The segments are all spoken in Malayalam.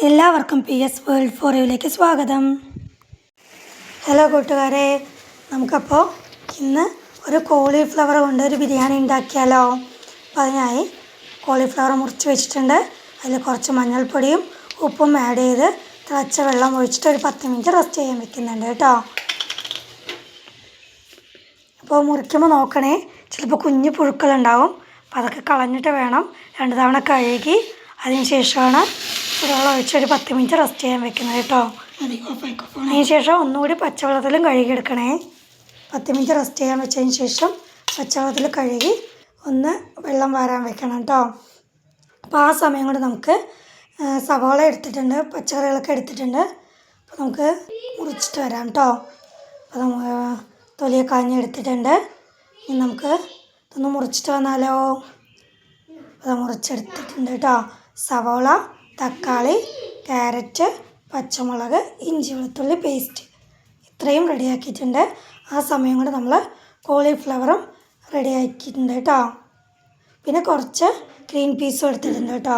എല്ലാവർക്കും PS വേൾഡ് ഫോർ യുവിലേക്ക് സ്വാഗതം. ഹലോ കൂട്ടുകാരെ, നമുക്കപ്പോൾ ഇന്ന് ഒരു കോളിഫ്ലവർ കൊണ്ട് ഒരു ബിരിയാണി ഉണ്ടാക്കിയാലോ? അപ്പോൾ അതിനായി കോളിഫ്ലവർ മുറിച്ച് വെച്ചിട്ടുണ്ട്. അതിൽ കുറച്ച് മഞ്ഞൾപ്പൊടിയും ഉപ്പും ആഡ് ചെയ്ത് തിളച്ച വെള്ളം ഒഴിച്ചിട്ട് ഒരു 10 മിനിറ്റ് റെസ്റ്റ് ചെയ്യാൻ വെക്കുന്നുണ്ട് കേട്ടോ. അപ്പോൾ മുറിക്കുമ്പോൾ നോക്കണേ, ചിലപ്പോൾ കുഞ്ഞു പുഴുക്കളുണ്ടാവും. അപ്പോൾ അതൊക്കെ കളഞ്ഞിട്ട് വേണം 2 തവണ കഴുകി അതിന് ശേഷമാണ് വെള്ളം ഒഴിച്ചൊരു 10 മിനിറ്റ് റെസ്റ്റ് ചെയ്യാൻ വെക്കുന്നത് കേട്ടോ. അതിന് ശേഷം ഒന്നുകൂടി പച്ചവെള്ളത്തിലും കഴുകിയെടുക്കണേ. 10 മിനിറ്റ് റെസ്റ്റ് ചെയ്യാൻ വെച്ചതിന് ശേഷം പച്ചവെള്ളത്തിൽ കഴുകി ഒന്ന് വെള്ളം വാരാൻ വെക്കണം കേട്ടോ. അപ്പോൾ ആ സമയം കൊണ്ട് നമുക്ക് സവാള എടുത്തിട്ടുണ്ട്, പച്ചക്കറികളൊക്കെ എടുത്തിട്ടുണ്ട്. അപ്പോൾ നമുക്ക് മുറിച്ചിട്ട് വരാം കേട്ടോ. അപ്പോൾ തൊലിയൊക്കെ കളഞ്ഞെടുത്തിട്ടുണ്ട്. ഇനി നമുക്ക് ഇതൊന്ന് മുറിച്ചിട്ട് വന്നാലോ? അത് മുറിച്ചെടുത്തിട്ടുണ്ട് കേട്ടോ. സവാള, തക്കാളി, ക്യാരറ്റ്, പച്ചമുളക്, ഇഞ്ചി വെളുത്തുള്ളി പേസ്റ്റ് ഇത്രയും റെഡിയാക്കിയിട്ടുണ്ട്. ആ സമയം കൊണ്ട് നമ്മൾ കോളിഫ്ലവറും റെഡിയാക്കിയിട്ടുണ്ട് കേട്ടോ. പിന്നെ കുറച്ച് ഗ്രീൻ പീസും എടുത്തിട്ടുണ്ട് കേട്ടോ.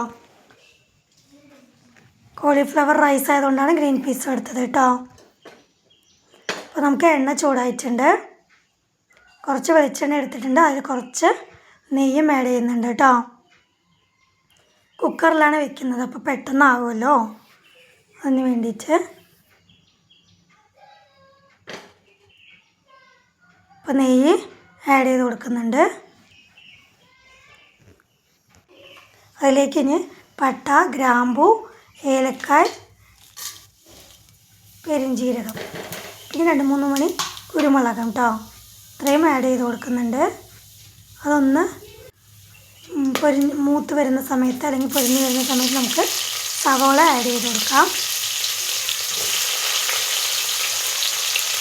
കോളിഫ്ലവർ റൈസ് ആയതുകൊണ്ടാണ് ഗ്രീൻ പീസും എടുത്തത് കേട്ടോ. അപ്പോൾ നമുക്ക് എണ്ണ ചൂടായിട്ടുണ്ട്. കുറച്ച് വെളിച്ചെണ്ണ എടുത്തിട്ടുണ്ട്. അതിൽ കുറച്ച് നെയ്യും ആഡ് ചെയ്യുന്നുണ്ട് കേട്ടോ. കുക്കറിലാണ് വെക്കുന്നത്, അപ്പോൾ പെട്ടെന്നാവുമല്ലോ, അതിന് വേണ്ടിയിട്ട്. അപ്പോൾ നെയ്യ് ആഡ് ചെയ്ത് കൊടുക്കുന്നുണ്ട്. അതിലേക്ക് ഇനി പട്ട, ഗ്രാമ്പൂ, ഏലക്കായ്, പെരുംജീരകം, പിന്നെ 2-3 മണി കുരുമുളകും കേട്ടോ. ഇത്രയും ആഡ് ചെയ്ത് കൊടുക്കുന്നുണ്ട്. അതൊന്ന് മൂത്ത് വരുന്ന സമയത്ത് അല്ലെങ്കിൽ പൊരിഞ്ഞ് വരുന്ന സമയത്ത് നമുക്ക് സവാള ആഡ് ചെയ്ത് കൊടുക്കാം.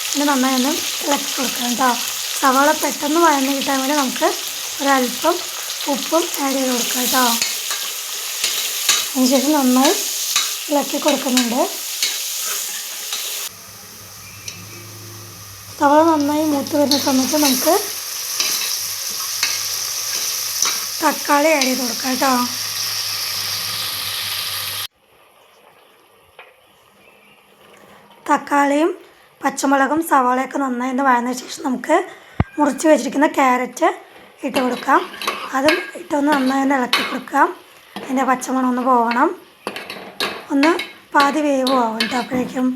പിന്നെ നന്നായി ഒന്ന് ഇളക്കി കൊടുക്കാം കേട്ടോ. സവാള പെട്ടെന്ന് വഴന്ന് കിട്ടാൻ വേണ്ടി നമുക്ക് ഒരല്പം ഉപ്പും ആഡ് ചെയ്ത് കൊടുക്കാം കേട്ടോ. അതിനുശേഷം നന്നായി ഇളക്കി കൊടുക്കുന്നുണ്ട്. സവാള നന്നായി മൂത്ത് വരുന്ന സമയത്ത് നമുക്ക് തക്കാളി ആഡ് ചെയ്ത് കൊടുക്കാം കേട്ടോ. തക്കാളിയും പച്ചമുളകും സവാളയൊക്കെ നന്നായി ഒന്ന് വഴന്ന ശേഷം നമുക്ക് മുറിച്ച് വെച്ചിരിക്കുന്ന ക്യാരറ്റ് ഇട്ട് കൊടുക്കാം. അതും ഇട്ടൊന്ന് നന്നായി ഒന്ന് ഇളക്കി കൊടുക്കാം. അതിൻ്റെ പച്ചമണം ഒന്ന് പോകണം. ഒന്ന് പാതി വേവ് ആവും കേട്ടോ അപ്പോഴേക്കും.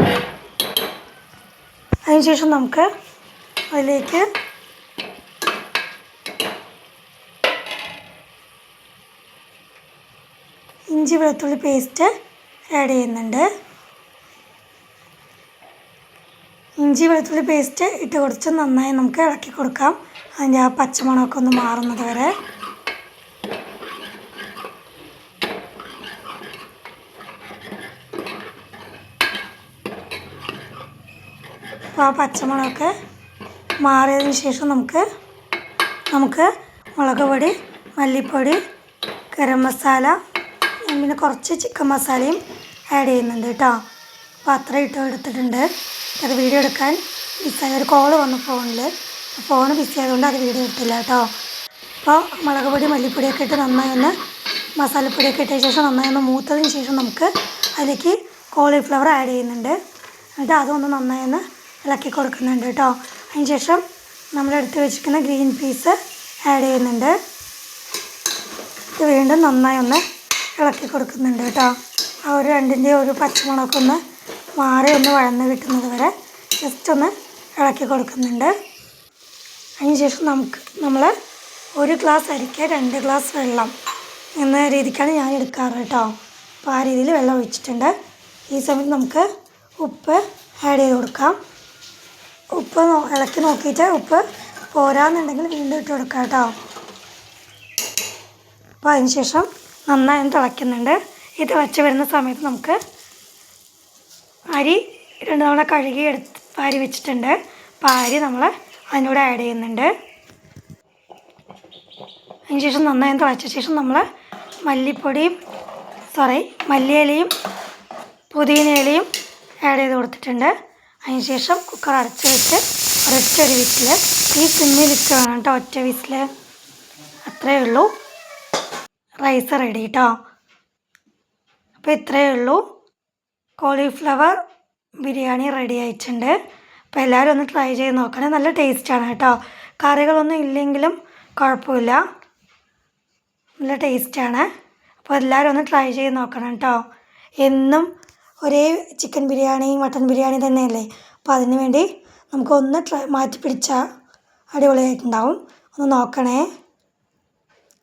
അതിനുശേഷം നമുക്ക് അതിലേക്ക് ഇഞ്ചി വെളുത്തുള്ളി പേസ്റ്റ് ആഡ് ചെയ്യുന്നുണ്ട്. ഇഞ്ചി വെളുത്തുള്ളി പേസ്റ്റ് ഇട്ട് കൊടുത്ത് നന്നായി നമുക്ക് ഇളക്കി കൊടുക്കാം. അതിൻ്റെ ആ പച്ചമണമൊക്കെ ഒന്ന് മാറുന്നത് വരെ. അപ്പോൾ ആ പച്ചമണമൊക്കെ മാറിയതിന് ശേഷം നമുക്ക് മുളക് പൊടി, മല്ലിപ്പൊടി, ഗരം മസാല, പിന്നെ കുറച്ച് ചിക്കൻ മസാലയും ആഡ് ചെയ്യുന്നുണ്ട് കേട്ടോ. അപ്പോൾ അത്ര എടുത്തിട്ടുണ്ട്. അത് വീഡിയോ എടുക്കാൻ മിസ്സായി, ഒരു കോള് വന്നു ഫോൺ ബിസി ആയതുകൊണ്ട് അത് വീഡിയോ എടുത്തില്ല കേട്ടോ. അപ്പോൾ മുളക് പൊടി, മല്ലിപ്പൊടിയൊക്കെ ഇട്ട് നന്നായി ഒന്ന് മസാലപ്പൊടിയൊക്കെ ഇട്ട ശേഷം നന്നായി ഒന്ന് മൂത്തതിന് ശേഷം നമുക്ക് അതിലേക്ക് കോളിഫ്ലവർ ആഡ് ചെയ്യുന്നുണ്ട്. എന്നിട്ട് അതൊന്ന് നന്നായി ഒന്ന് ഇളക്കി കൊടുക്കുന്നുണ്ട് കേട്ടോ. അതിന് ശേഷം നമ്മളെടുത്ത് വെച്ചിരിക്കുന്ന ഗ്രീൻ പീസ് ആഡ് ചെയ്യുന്നുണ്ട്. ഇത് വീണ്ടും നന്നായി ഒന്ന് ഇളക്കി കൊടുക്കുന്നുണ്ട് കേട്ടോ. ആ ഒരു രണ്ടിൻ്റെയും ഒരു പച്ചമുളകൊക്കെ ഒന്ന് മാറി ഒന്ന് വഴന്ന് കിട്ടുന്നത് വരെ ജസ്റ്റ് ഒന്ന് ഇളക്കി കൊടുക്കുന്നുണ്ട്. അതിന് ശേഷം നമ്മൾ 1 ഗ്ലാസ് അരിക്ക് 2 ഗ്ലാസ് വെള്ളം എന്ന രീതിക്കാണ് ഞാൻ എടുക്കാറ് കേട്ടോ. അപ്പോൾ ആ രീതിയിൽ വെള്ളം ഒഴിച്ചിട്ടുണ്ട്. ഈ സമയത്ത് നമുക്ക് ഉപ്പ് ആഡ് ചെയ്ത് കൊടുക്കാം. ഉപ്പ് ഇളക്കി നോക്കിയിട്ട് ഉപ്പ് പോരാന്നുണ്ടെങ്കിൽ വീണ്ടും ഇട്ട് കൊടുക്കാം കേട്ടോ. അപ്പോൾ അതിന് ശേഷം നന്നായി തിളയ്ക്കുന്നുണ്ട്. ഈ തിളച്ച് വരുന്ന സമയത്ത് നമുക്ക് അരി 2 തവണ കഴുകി വാരി വെച്ചിട്ടുണ്ട്. അപ്പോൾ അരി നമ്മൾ അതിനോട് ആഡ് ചെയ്യുന്നുണ്ട്. അതിന് ശേഷം നന്നായി തിളച്ച ശേഷം നമ്മൾ മല്ലിയിലയും പുതിനയിലയും ആഡ് ചെയ്ത് കൊടുത്തിട്ടുണ്ട്. അതിന് ശേഷം കുക്കർ അടച്ച് വെച്ച് ഒരൊറ്റൊരു വിസിൽ, ഈ സിമ്മിലിട്ട് വേണം കേട്ടോ, ഒറ്റ വിസിൽ. അത്രയേ ഉള്ളൂ, റൈസ് റെഡി കേട്ടോ. അപ്പോൾ ഇത്രയേ ഉള്ളൂ. കോളിഫ്ലവർ ബിരിയാണി റെഡി ആയിട്ടുണ്ട്. അപ്പോൾ എല്ലാവരും ഒന്ന് ട്രൈ ചെയ്ത് നോക്കണേ. നല്ല ടേസ്റ്റാണ് കേട്ടോ. കറികളൊന്നും ഇല്ലെങ്കിലും കുഴപ്പമില്ല, നല്ല ടേസ്റ്റാണ്. അപ്പോൾ എല്ലാവരും ഒന്ന് ട്രൈ ചെയ്ത് നോക്കണം കേട്ടോ. എന്നും ഒരേ ചിക്കൻ ബിരിയാണി മട്ടൻ ബിരിയാണി തന്നെയല്ലേ, അപ്പോൾ അതിന് വേണ്ടി നമുക്കൊന്ന് മാറ്റി പിടിച്ചാൽ അടിപൊളിയായിട്ടുണ്ടാവും. ഒന്ന് നോക്കണേ.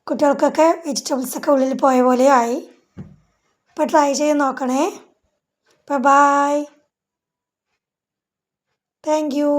കുട്ടികൾക്കൊക്കെ വെജിറ്റബിൾസൊക്കെ ഉള്ളിൽ പോയ പോലെ ആയി. അപ്പോൾ ട്രൈ ചെയ്ത് നോക്കണേ. ബൈ. Thank you.